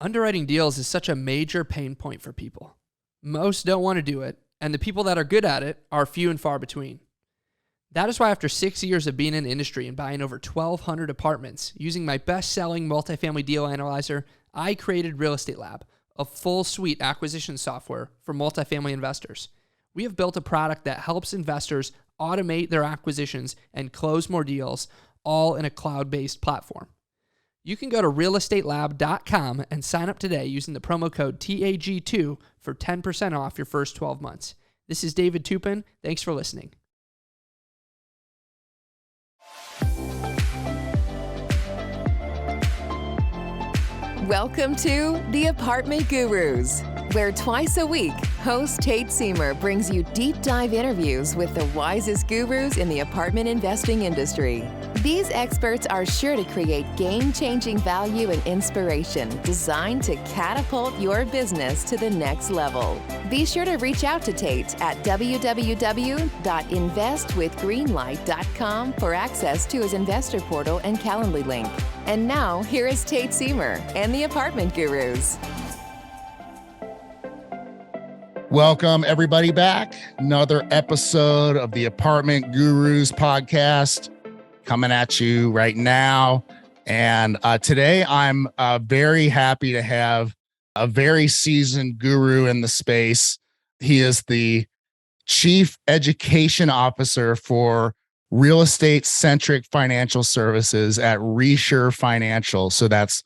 Underwriting deals is such a major pain point for people. Most don't want to do it, and the people that are good at it are few and far between. That is why after 6 years of being in the industry and buying over 1,200 apartments, using my best-selling multifamily deal analyzer, I created Real Estate Lab, a full suite acquisition software for multifamily investors. We have built a product that helps investors automate their acquisitions and close more deals, all in a cloud-based platform. You can go to realestatelab.com and sign up today using the promo code TAG2 for 10% off your first 12 months. This is David Tupin. Thanks for listening. Welcome to The Apartment Gurus, where twice a week, host Tate Siemer brings you deep dive interviews with the wisest gurus in the apartment investing industry. These experts are sure to create game-changing value and inspiration designed to catapult your business to the next level. Be sure to reach out to Tate at www.investwithgreenlight.com for access to his investor portal and Calendly link. And now, here is Tate Siemer and the Apartment Gurus. Welcome, everybody, back. Another episode of the Apartment Gurus podcast coming at you right now. And today I'm very happy to have a very seasoned guru in the space. He is the Chief Education Officer for Real Estate Centric Financial Services at ReSure Financial. So that's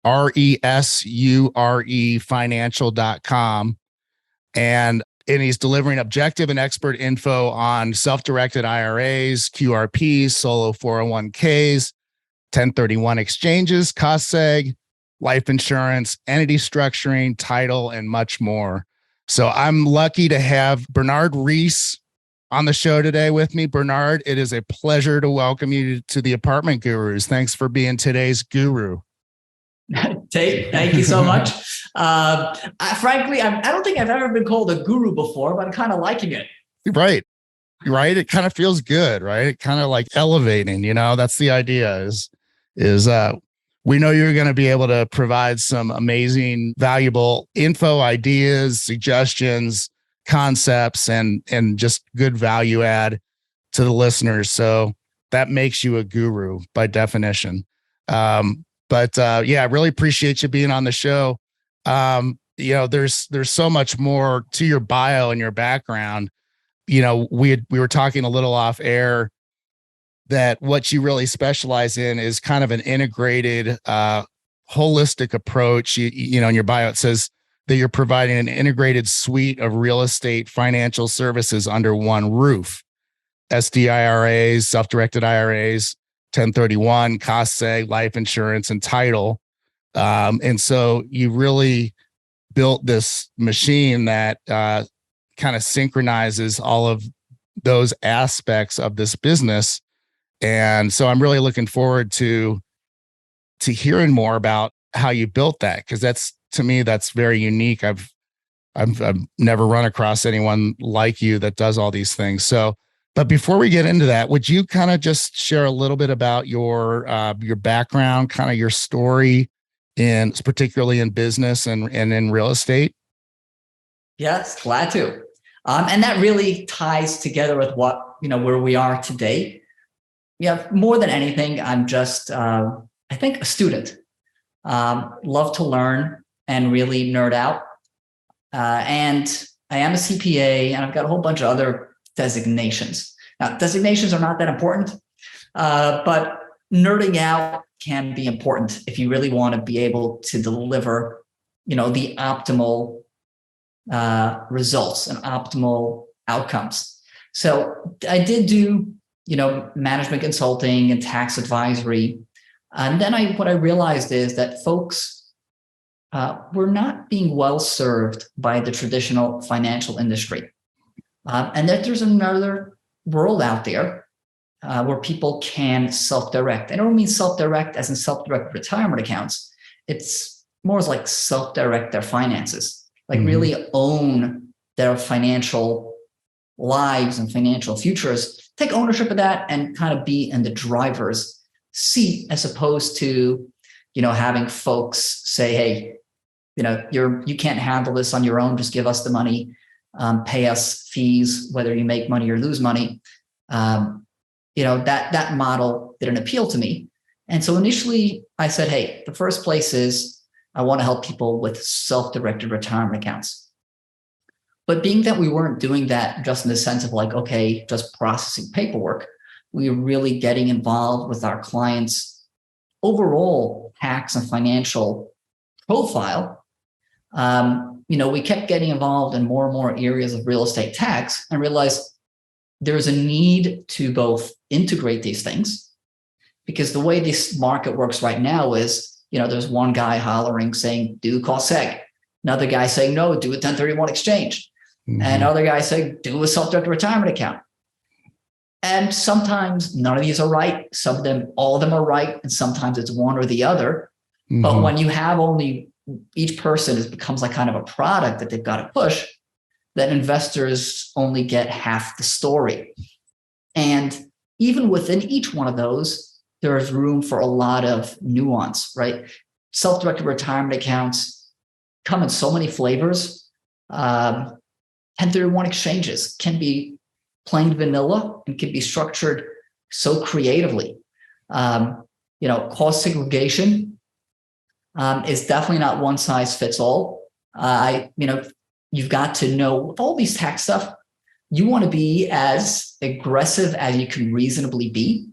RESURE financial.com. And he's delivering objective and expert info on self-directed IRAs, QRPs, solo 401ks, 1031 exchanges, cost seg, life insurance, entity structuring, title, and much more. So I'm lucky to have Bernard Reisz on the show today with me. Bernard, it is a pleasure to welcome you to the Apartment Gurus. Thanks for being today's guru. Tate, thank you so much. Frankly, I don't think I've ever been called a guru before, but I'm kind of liking it. Right. It kind of feels good, right? It kind of like elevating, that's the idea is we know you're going to be able to provide some amazing, valuable info, ideas, suggestions, concepts, and just good value add to the listeners. So that makes you a guru by definition. But I really appreciate you being on the show. There's so much more to your bio and your background. We were talking a little off air that what you really specialize in is kind of an integrated, holistic approach. In your bio, it says that you're providing an integrated suite of real estate financial services under one roof: SDIRAs, self-directed IRAs, 1031, cost seg, life insurance, and title. And so you really built this machine that kind of synchronizes all of those aspects of this business. And so I'm really looking forward to hearing more about how you built that, because that's very unique. I've never run across anyone like you that does all these things. So, but before we get into that, would you kind of just share a little bit about your background, kind of your story, particularly in business and in real estate? Yes, glad to. And that really ties together with where we are today. Yeah, more than anything, I'm just, I think, a student. Love to learn and really nerd out. And I am a CPA, and I've got a whole bunch of other designations. Now, designations are not that important, but nerding out can be important if you really want to be able to deliver, the optimal results and optimal outcomes. So I did do, management consulting and tax advisory. And then what I realized is that folks were not being well served by the traditional financial industry. And that there's another world out there where people can self-direct. I don't mean self-direct as in self-direct retirement accounts. It's more like self-direct their finances, like really own their financial lives and financial futures, take ownership of that and kind of be in the driver's seat, as opposed to, having folks say, hey, you can't handle this on your own. Just give us the money, pay us fees, whether you make money or lose money. That model didn't appeal to me. And so initially I said, hey, the first place is I want to help people with self-directed retirement accounts. But being that we weren't doing that just in the sense of like, okay, just processing paperwork, we were really getting involved with our clients' overall tax and financial profile. We kept getting involved in more and more areas of real estate tax and realized there's a need to both integrate these things, because the way this market works right now is, there's one guy hollering saying, do cost seg. Another guy saying, no, do a 1031 exchange. Mm-hmm. And another guy saying, do a self-directed retirement account. And sometimes none of these are right. All of them are right. And sometimes it's one or the other. Mm-hmm. But when you have only each person, it becomes like kind of a product that they've got to push, that investors only get half the story. And even within each one of those, there's room for a lot of nuance, right? Self-directed retirement accounts come in so many flavors. 1031 exchanges can be plain vanilla and can be structured so creatively. Cost segregation is definitely not one size fits all. You've got to know with all these tax stuff, you want to be as aggressive as you can reasonably be.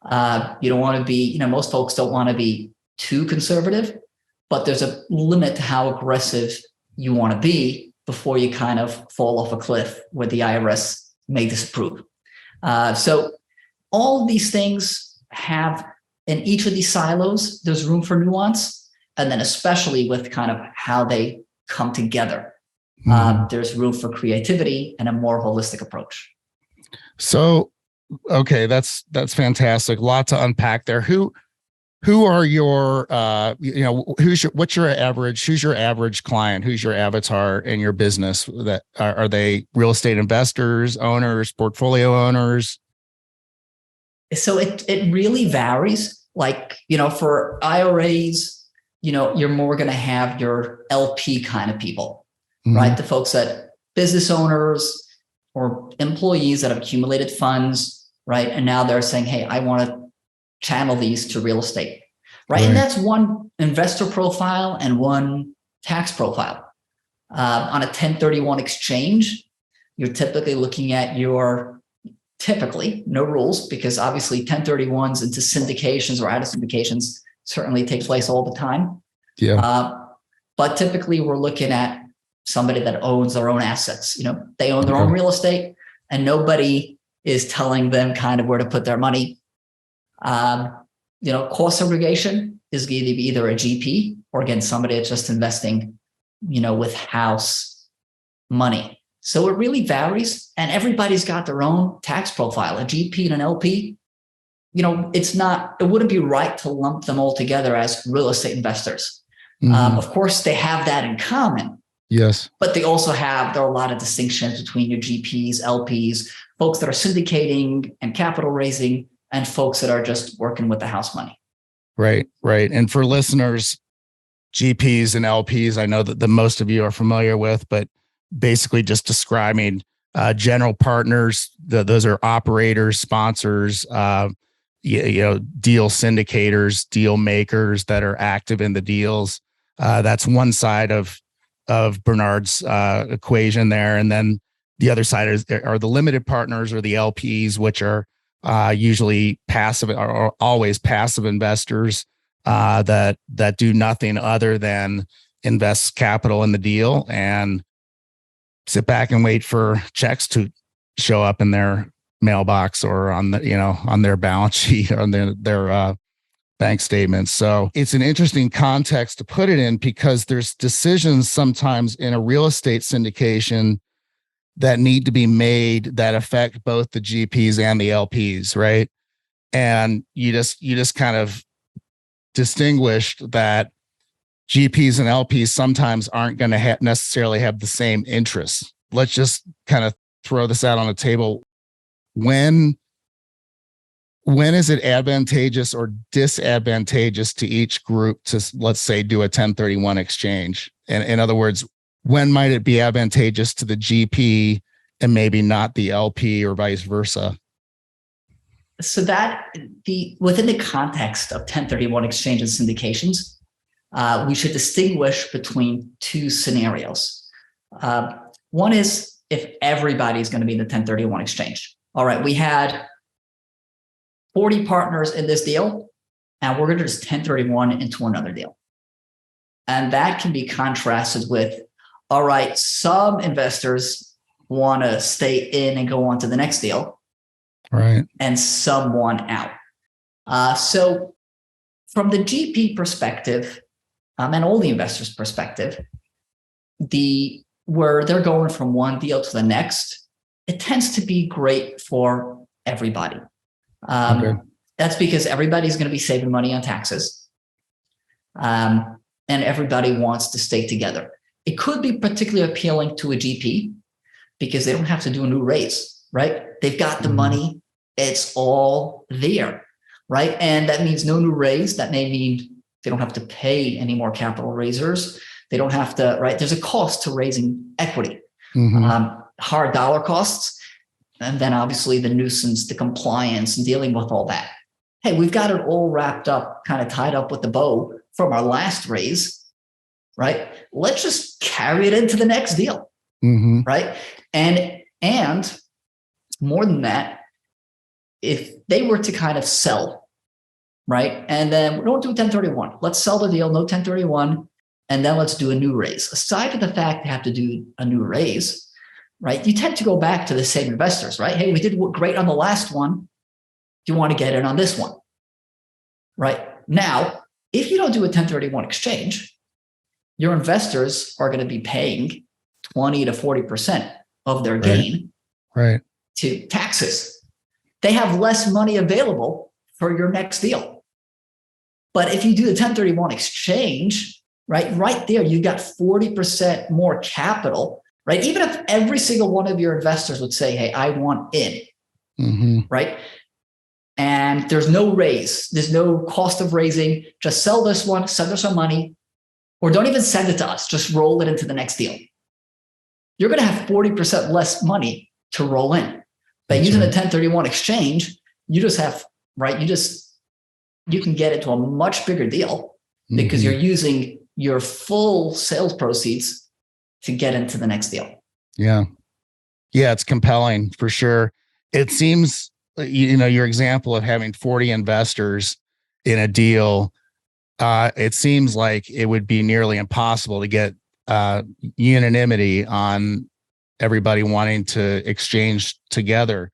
You don't want to be, most folks don't want to be too conservative, but there's a limit to how aggressive you want to be before you kind of fall off a cliff where the IRS may disapprove. So all of these things have, in each of these silos, there's room for nuance. And then especially with kind of how they come together, there's room for creativity and a more holistic approach. So, okay, that's fantastic. A lot to unpack there. Who are your, who's your average client? Who's your avatar in your business? That are they real estate investors, owners, portfolio owners? So it really varies. Like, for IRAs, you're more going to have your LP kind of people, mm-hmm. right? The folks that business owners or employees that have accumulated funds, right? And now they're saying, hey, I want to channel these to real estate, right? And that's one investor profile and one tax profile. On a 1031 exchange, you're typically looking at no rules, because obviously 1031s into syndications or out of syndications certainly take place all the time. Yeah. But typically we're looking at somebody that owns their own assets. They own their own real estate and nobody is telling them kind of where to put their money. Cost segregation is going to be either a GP or again, somebody that's just investing, with house money. So it really varies and everybody's got their own tax profile. A GP and an LP, it wouldn't be right to lump them all together as real estate investors. Mm-hmm. Of course, they have that in common. Yes. But there are a lot of distinctions between your GPs, LPs, folks that are syndicating and capital raising, and folks that are just working with the house money. Right. And for listeners, GPs and LPs, I know that the most of you are familiar with, but basically just describing general partners. Those are operators, sponsors, deal syndicators, deal makers that are active in the deals. That's one side of Bernard's equation there. And then the other side are the limited partners or the LPs, which are usually passive or always passive investors that do nothing other than invest capital in the deal and sit back and wait for checks to show up in their mailbox or on their balance sheet or on their bank statements. So it's an interesting context to put it in, because there's decisions sometimes in a real estate syndication that need to be made that affect both the GPs and the LPs, right? And you just kind of distinguished that GPs and LPs sometimes aren't going to necessarily have the same interests. Let's just kind of throw this out on the table. When when is it advantageous or disadvantageous to each group to, let's say, do a 1031 exchange? And in other words, when might it be advantageous to the GP and maybe not the LP or vice versa? So that within the context of 1031 exchange and syndications, we should distinguish between two scenarios. One is if everybody's going to be in the 1031 exchange. All right, we had 40 partners in this deal, and we're going to just 1031 into another deal. And that can be contrasted with, all right, some investors want to stay in and go on to the next deal. Right. And some want out. So from the GP perspective, and all the investors' perspective, where they're going from one deal to the next, it tends to be great for everybody. Okay. That's because everybody's going to be saving money on taxes. And everybody wants to stay together. It could be particularly appealing to a GP because they don't have to do a new raise, right? They've got the money. It's all there, right? And that means no new raise. That may mean they don't have to pay any more capital raisers. They don't have to, right? There's a cost to raising equity, hard dollar costs. And then obviously the nuisance, the compliance, and dealing with all that. Hey, we've got it all wrapped up, kind of tied up with the bow from our last raise, right? Let's just carry it into the next deal, right? And more than that, if they were to kind of sell, right? And then we don't do 1031. Let's sell the deal, no 1031, and then let's do a new raise. Aside from the fact they have to do a new raise, right? You tend to go back to the same investors, right? Hey, we did great on the last one. Do you want to get in on this one? Right? Now, if you don't do a 1031 exchange, your investors are going to be paying 20 to 40% of their gain to taxes. They have less money available for your next deal. But if you do the 1031 exchange, right there, you got 40% more capital, right? Even if every single one of your investors would say, hey, I want in, right? And there's no raise, there's no cost of raising, just sell this one, send us our money, or don't even send it to us, just roll it into the next deal. You're going to have 40% less money to roll in. But using a 1031 exchange, you just have, right? You can get into a much bigger deal because you're using your full sales proceeds to get into the next deal. Yeah. Yeah, it's compelling for sure. It seems, your example of having 40 investors in a deal, it seems like it would be nearly impossible to get unanimity on everybody wanting to exchange together.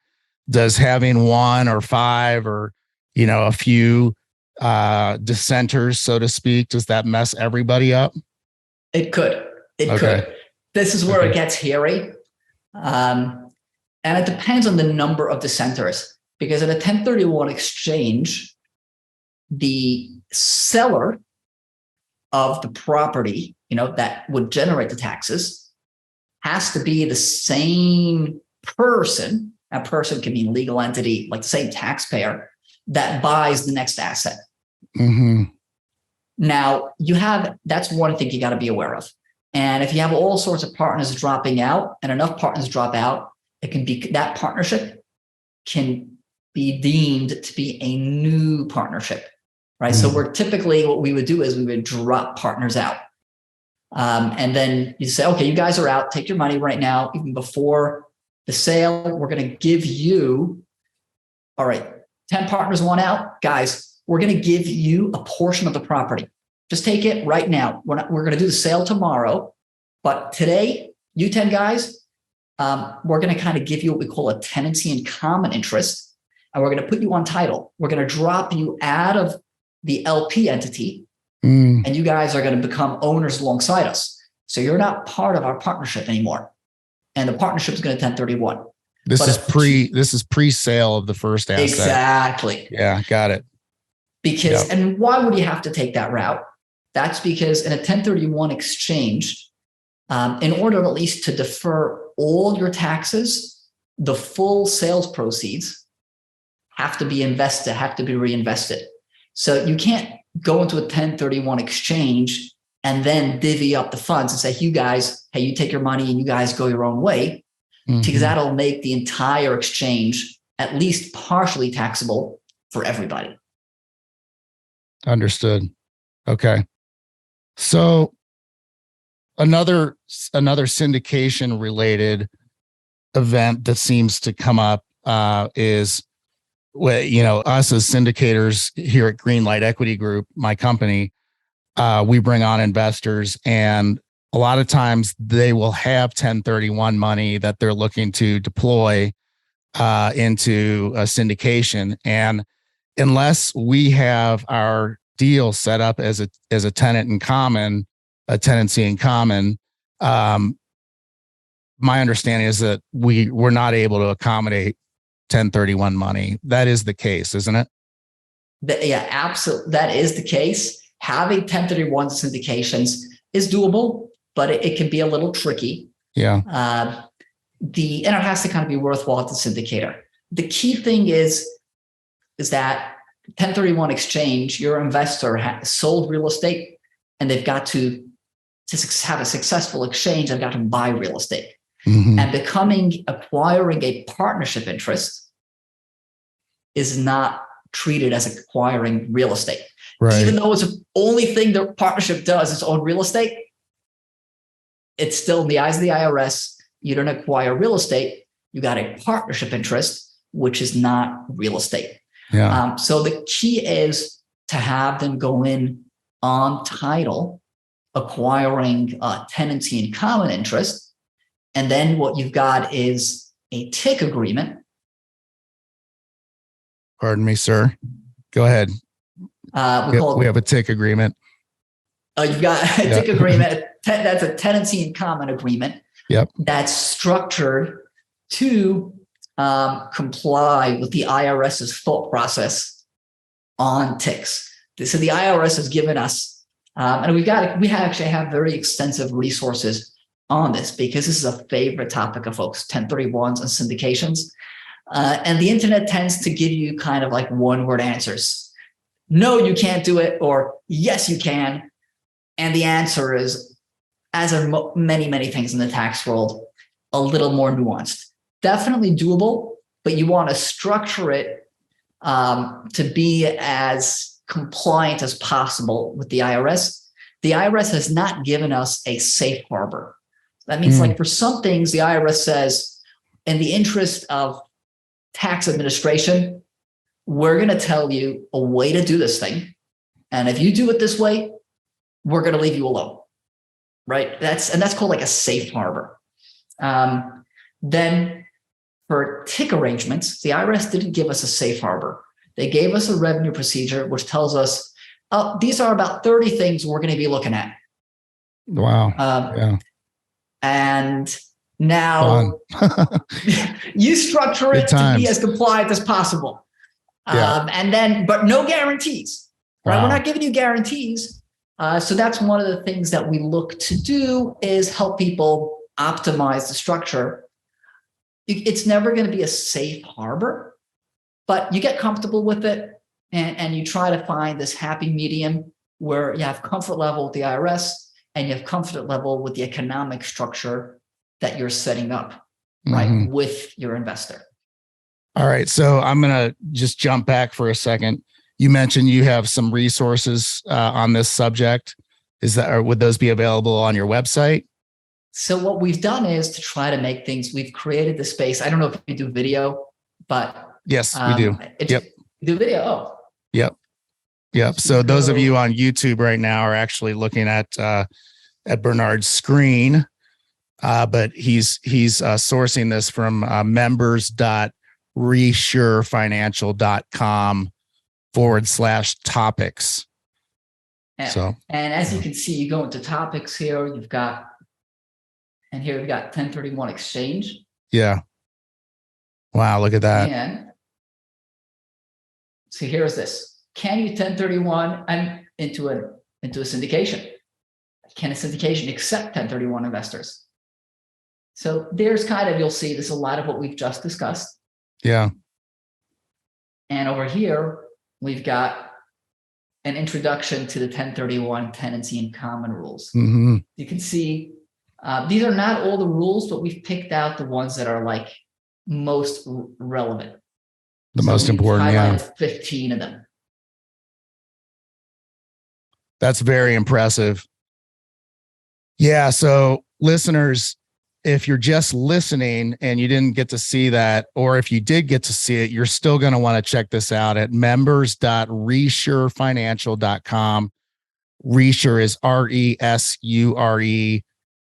Does having one or five or, a few dissenters, so to speak, does that mess everybody up? It could. It could. This is where it gets hairy. And it depends on the number of dissenters, because in a 1031 exchange, the seller of the property, that would generate the taxes has to be the same person. A person can be a legal entity, like the same taxpayer that buys the next asset. Now that's one thing you got to be aware of. And if you have all sorts of partners dropping out and enough partners drop out, that partnership can be deemed to be a new partnership, right? So what we would do is we would drop partners out. And then you say, okay, you guys are out, take your money right now, even before the sale, we're going to give you, all right, 10 partners want out, guys, we're going to give you a portion of the property. Just take it right now. We're going to do the sale tomorrow, but today, you 10 guys, we're going to kind of give you what we call a tenancy in common interest, and we're going to put you on title. We're going to drop you out of the LP entity, and you guys are going to become owners alongside us. So you're not part of our partnership anymore. And the partnership is going to 1031. This is pre-sale of the first asset. Exactly. Yeah, got it. Because, and why would you have to take that route? That's because in a 1031 exchange, in order at least to defer all your taxes, the full sales proceeds have to be invested, have to be reinvested. So you can't go into a 1031 exchange and then divvy up the funds and say, you guys, hey, you take your money and you guys go your own way, because that'll make the entire exchange at least partially taxable for everybody. Understood. Okay. So another syndication related event that seems to come up is, us as syndicators here at Greenlight Equity Group, my company, we bring on investors, and a lot of times they will have 1031 money that they're looking to deploy into a syndication. And unless we have our deal set up as a tenant in common, a tenancy in common, my understanding is that we're not able to accommodate 1031 money. That is the case, isn't it? Yeah, absolutely. That is the case. Having 1031 syndications is doable, but it can be a little tricky. Yeah. And it has to kind of be worthwhile to the syndicator. The key thing is that 1031 exchange, your investor has sold real estate, and they've got to have a successful exchange, they've got to buy real estate. And acquiring a partnership interest is not treated as acquiring real estate. Right. Even though it's the only thing the partnership does is own real estate, it's still in the eyes of the IRS. You don't acquire real estate. You got a partnership interest, which is not real estate. Yeah. So the key is to have them go in on title, acquiring a tenancy in common interest. And then what you've got is a TIC agreement. Pardon me, sir. Go ahead. We have a TIC agreement. You've got a TIC agreement. That's a tenancy in common agreement. Yep. That's structured to comply with the IRS's thought process on TICs. So the IRS has given us, and we actually have very extensive resources on this, because this is a favorite topic of folks, 1031s and syndications. And the internet tends to give you kind of like one-word answers. No, you can't do it, or yes, you can. And the answer is, as are many, many things in the tax world, a little more nuanced. Definitely doable, but you want to structure it to be as compliant as possible with the IRS. The IRS has not given us a safe harbor. That means like for some things, the IRS says, in the interest of tax administration, we're going to tell you a way to do this thing. And if you do it this way, we're going to leave you alone. Right? That's called like a safe harbor. Then for TIC arrangements, the IRS didn't give us a safe harbor. They gave us a revenue procedure, which tells us, these are about 30 things we're going to be looking at. Wow. Yeah. And now you structure it to be as compliant as possible. But no guarantees, right? Wow. We're not giving you guarantees. So that's one of the things that we look to do, is help people optimize the structure. It's never going to be a safe harbor, but you get comfortable with it, and you try to find this happy medium where you have comfort level with the IRS and you have comfort level with the economic structure that you're setting up, right, with your investor. All right. So I'm going to just jump back for a second. You mentioned you have some resources on this subject. Would those be available on your website? So what we've done is to try to make things, we've created the space. I don't know if we do video, but yes, we do. Yep. Do video. Oh. Yep. So those of you on YouTube right now are actually looking at Bernard's screen, but he's sourcing this from members.resurefinancial.com/topics. And as you can see, you go into topics here, we've got 1031 exchange. Yeah. Wow. Look at that. And so here's this. Can you 1031 and into a syndication? Can a syndication accept 1031 investors? So there's kind of, you'll see there's a lot of what we've just discussed. Yeah. And over here, we've got an introduction to the 1031 tenancy in common rules. Mm-hmm. You can see these are not all the rules, but we've picked out the ones that are like most relevant. The most important, yeah. 15 of them. That's very impressive. Yeah. So listeners, if you're just listening and you didn't get to see that, or if you did get to see it, you're still going to want to check this out at members.resurefinancial.com. ReSure is RESURE,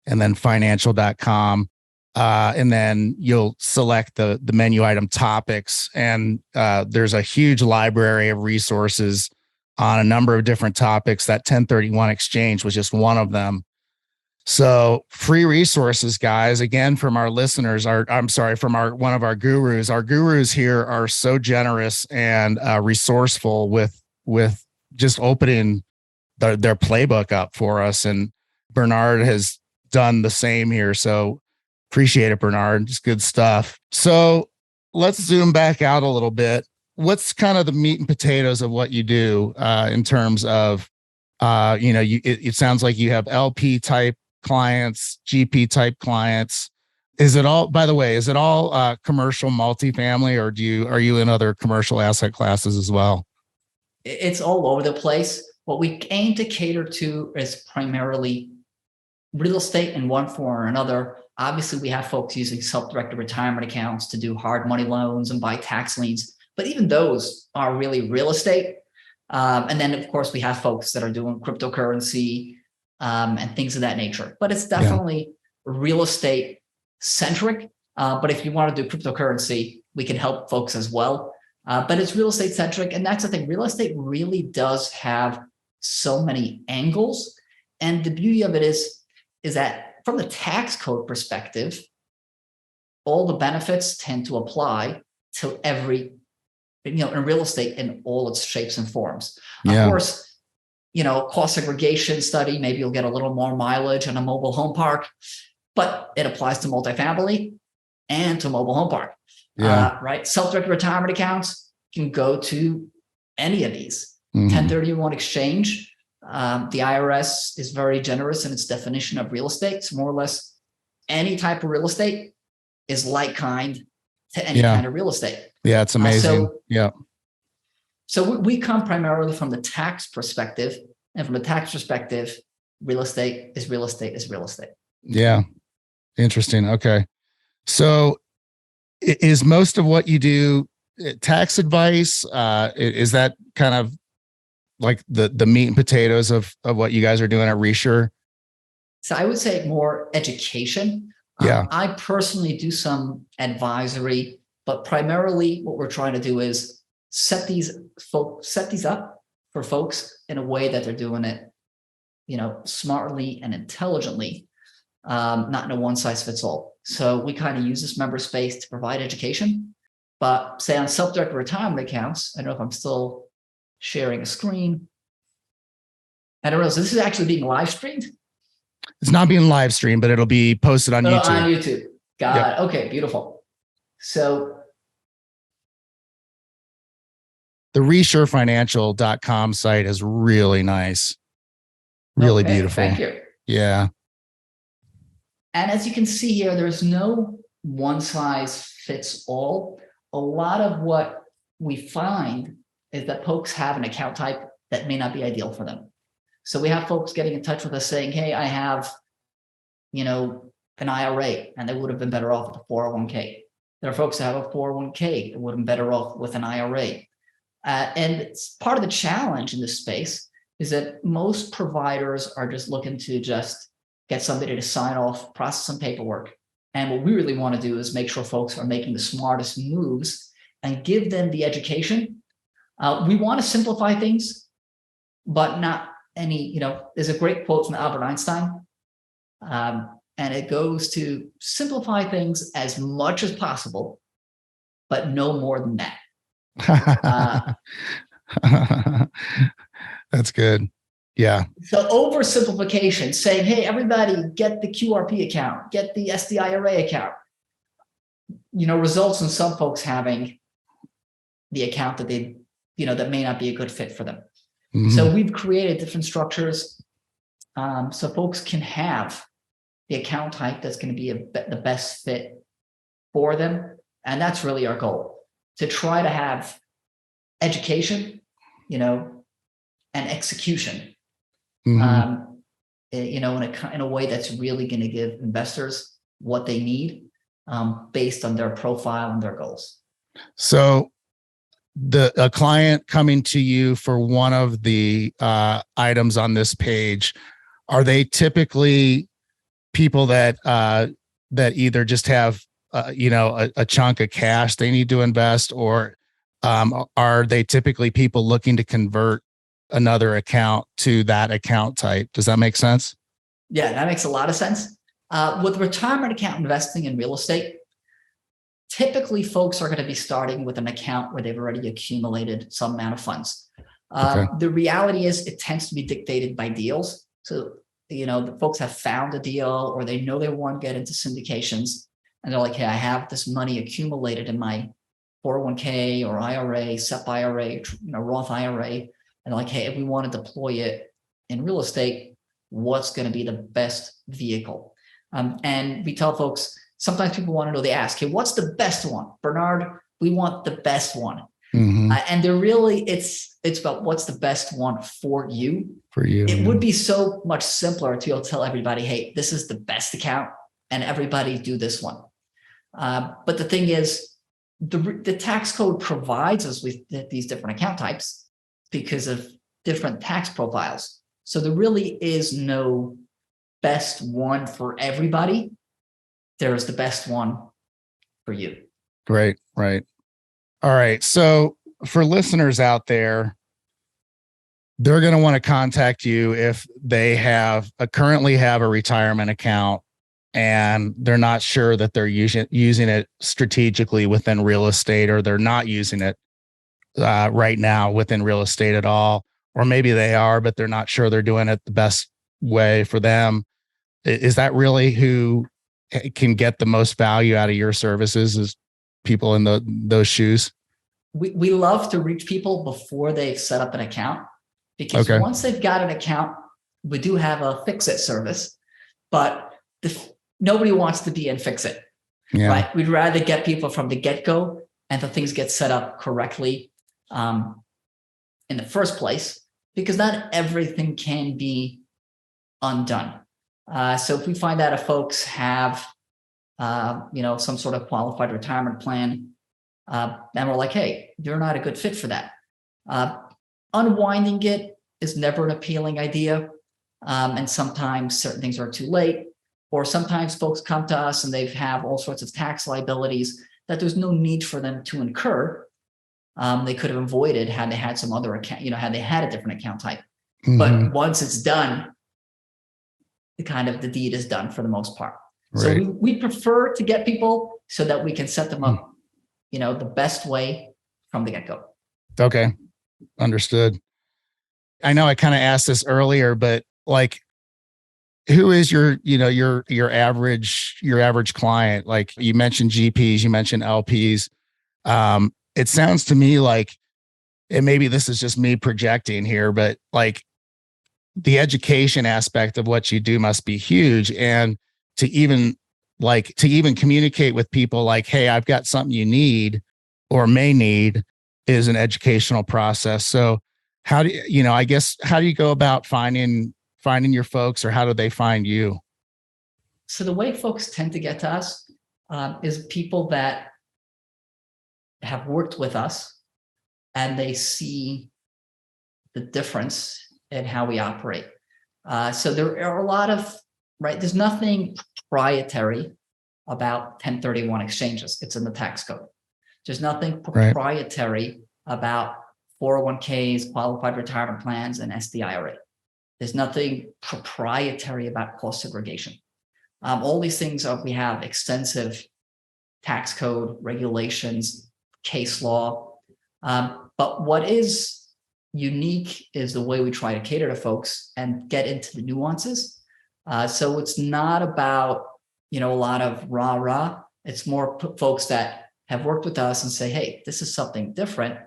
and then financial.com. And then you'll select the menu item topics. And there's a huge library of resources on a number of different topics. That 1031 exchange was just one of them. So free resources, guys, again, from our listeners, from one of our gurus. Our gurus here are so generous and resourceful with just opening their playbook up for us. And Bernard has done the same here. So appreciate it, Bernard. Just good stuff. So let's zoom back out a little bit. What's kind of the meat and potatoes of what you do in terms of, it sounds like you have LP type clients, GP type clients. Is it all, by the way, commercial multifamily, or are you in other commercial asset classes as well? It's all over the place. What we aim to cater to is primarily real estate in one form or another. Obviously, we have folks using self-directed retirement accounts to do hard money loans and buy tax liens, but even those are really real estate. And then, of course, we have folks that are doing cryptocurrency and things of that nature. But it's definitely real estate centric. But if you want to do cryptocurrency, we can help folks as well. But it's real estate centric. And that's the thing. Real estate really does have so many angles. And the beauty of it is that from the tax code perspective, all the benefits tend to apply to every, in real estate in all its shapes and forms. Of course, cost segregation study, maybe you'll get a little more mileage on a mobile home park, but it applies to multifamily and to mobile home park. Right? Self-directed retirement accounts can go to any of these. 1031 exchange. The IRS is very generous in its definition of real estate. It's more or less any type of real estate is like kind to any kind of real estate. Yeah, it's amazing. So we come primarily from the tax perspective, and from the tax perspective, real estate is real estate is real estate. Yeah. Interesting. Okay. So is most of what you do tax advice? Is that kind of like the meat and potatoes of what you guys are doing at ReSure? So I would say more education. I personally do some advisory, but primarily what we're trying to do is set these up for folks in a way that they're doing it, smartly and intelligently, not in a one size fits all. So we kind of use this member space to provide education, but say on self-directed retirement accounts, I don't know if I'm still sharing a screen. I don't know. So this is actually being live streamed. It's not being live streamed, but it'll be posted on YouTube. On YouTube. Got it. Okay, beautiful. So the ReSureFinancial.com site is really nice. Really beautiful. Thank you. Yeah. And as you can see here, there's no one size fits all. A lot of what we find is that folks have an account type that may not be ideal for them. So we have folks getting in touch with us saying, hey, I have, an IRA, and they would have been better off with a 401k. There are folks that have a 401k that would have been better off with an IRA. And it's part of the challenge in this space is that most providers are just looking to just get somebody to sign off, process some paperwork. And what we really want to do is make sure folks are making the smartest moves and give them the education. We want to simplify things, but not any, there's a great quote from Albert Einstein, and it goes to simplify things as much as possible, but no more than that. That's good. Yeah. So oversimplification, saying, hey, everybody get the QRP account, get the SDIRA account, results in some folks having the account that they, that may not be a good fit for them. Mm-hmm. So we've created different structures so folks can have the account type that's going to be the best fit for them. And that's really our goal, to try to have education, and execution, Mm-hmm. In a way that's really going to give investors what they need based on their profile and their goals. So a client coming to you for one of the items on this page, are they typically people that either just have a chunk of cash they need to invest, or are they typically people looking to convert another account to that account type? Does that make sense? Yeah, that makes a lot of sense. With retirement account investing in real estate, typically folks are going to be starting with an account where they've already accumulated some amount of funds. Okay. The reality is it tends to be dictated by deals. So, the folks have found a deal, or they know they want to get into syndications, and they're like, hey, I have this money accumulated in my 401k or IRA, SEP IRA, Roth IRA. And they're like, hey, if we want to deploy it in real estate, what's going to be the best vehicle? And we tell folks, sometimes people want to know, they ask, hey, what's the best one? Bernard, we want the best one. Mm-hmm. And they're really, it's about what's the best one for you. For you. It would be so much simpler to tell everybody, hey, this is the best account and everybody do this one. But the thing is, the tax code provides us with these different account types because of different tax profiles. So there really is no best one for everybody. There's the best one for you. Right. All right. So for listeners out there, they're going to want to contact you if they currently have a retirement account and they're not sure that they're using it strategically within real estate, or they're not using it right now within real estate at all. Or maybe they are, but they're not sure they're doing it the best way for them. Is that really who can get the most value out of your services, is people in those shoes? We love to reach people before they've set up an account, because once they've got an account, we do have a fix-it service, but nobody wants to be in fix-it, right? We'd rather get people from the get-go and the things get set up correctly in the first place, because not everything can be undone. So if we find out if folks have, some sort of qualified retirement plan, and we're like, hey, you're not a good fit for that. Unwinding it is never an appealing idea. And sometimes certain things are too late, or sometimes folks come to us and they have all sorts of tax liabilities that there's no need for them to incur. They could have avoided had they had some other account, had they had a different account type. Mm-hmm. But once it's done, the deed is done for the most part. Right. So we prefer to get people so that we can set them up, the best way from the get-go. Okay. Understood. I know I kind of asked this earlier, but who is your average client? Like you mentioned GPs, you mentioned LPs. It sounds to me like, and maybe this is just me projecting here, but the education aspect of what you do must be huge. And to even communicate with people like, hey, I've got something you need or may need, is an educational process. So how do you go about finding your folks, or how do they find you? So the way folks tend to get to us is people that have worked with us and they see the difference in how we operate. So there are a lot of, there's nothing proprietary about 1031 exchanges. It's in the tax code. There's nothing proprietary about 401ks, qualified retirement plans, and SDIRA. There's nothing proprietary about cost segregation. All these things we have extensive tax code regulations, case law. But what is unique is the way we try to cater to folks and get into the nuances. So it's not about, a lot of rah-rah. It's more folks that have worked with us and say, hey, this is something different.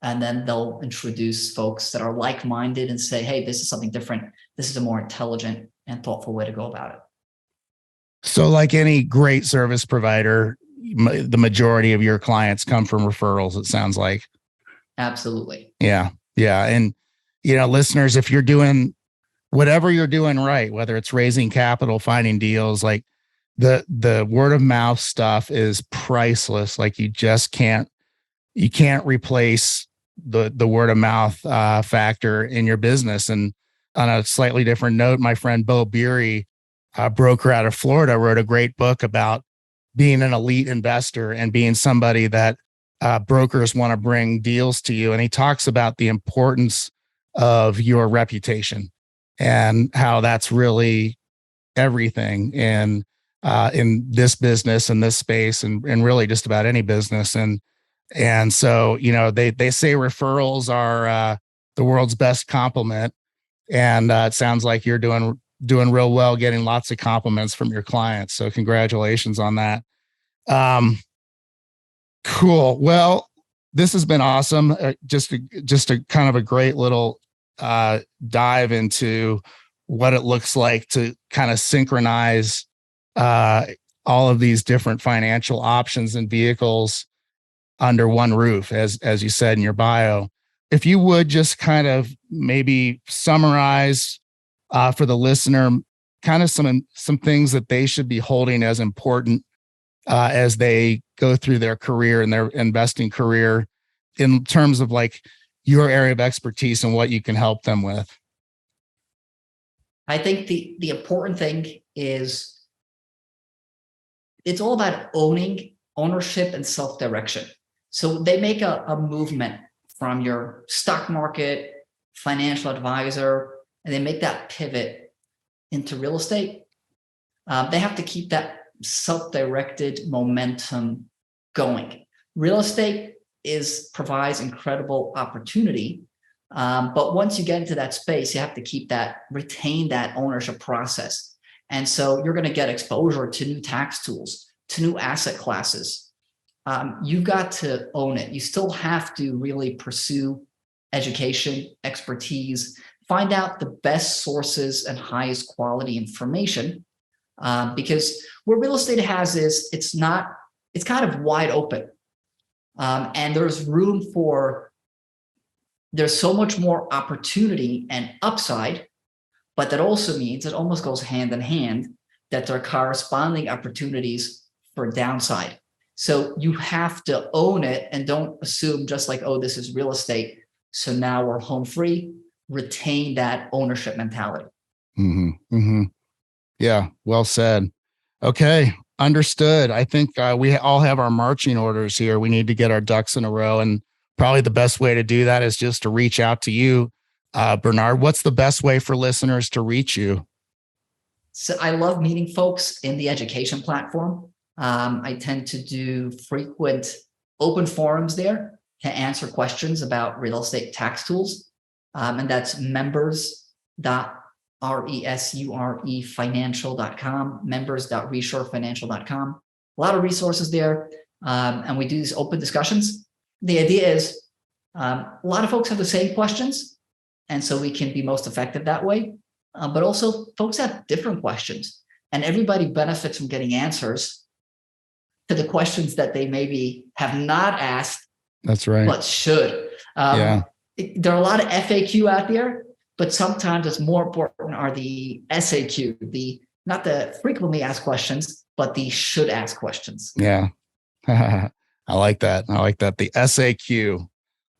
And then they'll introduce folks that are like-minded and say, hey, this is something different. This is a more intelligent and thoughtful way to go about it. So like any great service provider, the majority of your clients come from referrals, it sounds like. Absolutely. Yeah. Yeah. And, listeners, if you're doing whatever you're doing right, whether it's raising capital, finding deals, like the word of mouth stuff is priceless. Like you can't replace the word of mouth factor in your business. And on a slightly different note, my friend BEERY, a broker out of Florida, wrote a great book about being an elite investor and being somebody that brokers want to bring deals to you. And he talks about the importance of your reputation and how that's really everything in this business and this space and really just about any business. And so, they say referrals are the world's best compliment. And it sounds like you're doing real well, getting lots of compliments from your clients. So congratulations on that. Cool. Well, this has been awesome. Just a kind of a great little dive into what it looks like to kind of synchronize all of these different financial options and vehicles under one roof, as you said in your bio. If you would just kind of maybe summarize for the listener, kind of some things that they should be holding as important as they go through their career and their investing career in terms of like your area of expertise and what you can help them with. I think the important thing is it's all about ownership and self-direction. So they make a movement from your stock market, financial advisor, and they make that pivot into real estate. They have to keep that self-directed momentum going. Real estate provides incredible opportunity. But once you get into that space, you have to retain that ownership process. And so you're going to get exposure to new tax tools, to new asset classes. You've got to own it. You still have to really pursue education, expertise, find out the best sources and highest quality information. Because what real estate has is it's kind of wide open. And there's so much more opportunity and upside, but that also means it almost goes hand in hand that there are corresponding opportunities for downside. So you have to own it and don't assume just like, oh, this is real estate, so now we're home free. Retain that ownership mentality. Mm-hmm. Mm-hmm. Yeah, well said. Okay, understood. I think we all have our marching orders here. We need to get our ducks in a row, and probably the best way to do that is just to reach out to you, Bernard. What's the best way for listeners to reach you? So I love meeting folks in the education platform. I tend to do frequent open forums there to answer questions about real estate tax tools. And that's members.ReSure financial.com, a lot of resources there. And we do these open discussions. The idea is a lot of folks have the same questions, and so we can be most effective that way. But also folks have different questions, and everybody benefits from getting answers to the questions that they maybe have not asked. That's right. But should. There are a lot of FAQ out there, but sometimes it's more important are the SAQ, not the frequently asked questions, but the should ask questions. Yeah. I like that. The SAQ,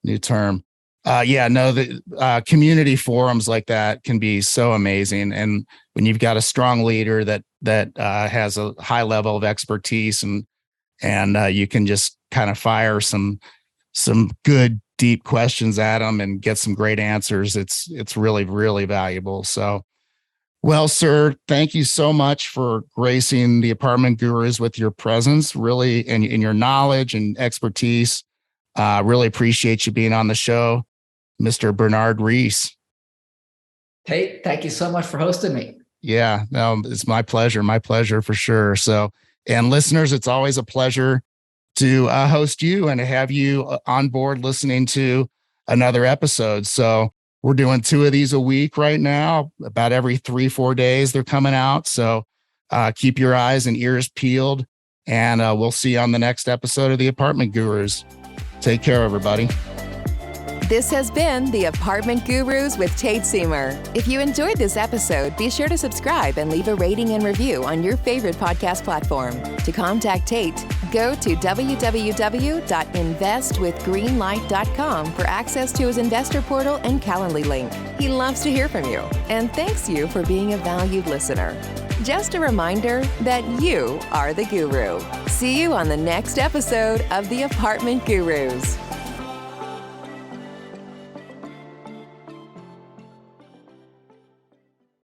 new term. The community forums like that can be so amazing. And when you've got a strong leader that has a high level of expertise and you can just kind of fire some good, deep questions at them and get some great answers. It's really, really valuable. So, well, sir, thank you so much for gracing the Apartment Gurus with your presence, really, and your knowledge and expertise. Really appreciate you being on the show, Mr. Bernard Reisz. Tate, thank you so much for hosting me. Yeah, no, it's my pleasure for sure. So, and listeners, it's always a pleasure to host you and to have you on board listening to another episode. So we're doing 2 of these a week right now, about every 3-4 days they're coming out. So keep your eyes and ears peeled, and we'll see you on the next episode of the Apartment Gurus. Take care, everybody. This has been the Apartment Gurus with Tate Siemer. If you enjoyed this episode, be sure to subscribe and leave a rating and review on your favorite podcast platform. To contact Tate, go to www.investwithgreenlight.com for access to his investor portal and Calendly link. He loves to hear from you and thanks you for being a valued listener. Just a reminder that you are the guru. See you on the next episode of the Apartment Gurus.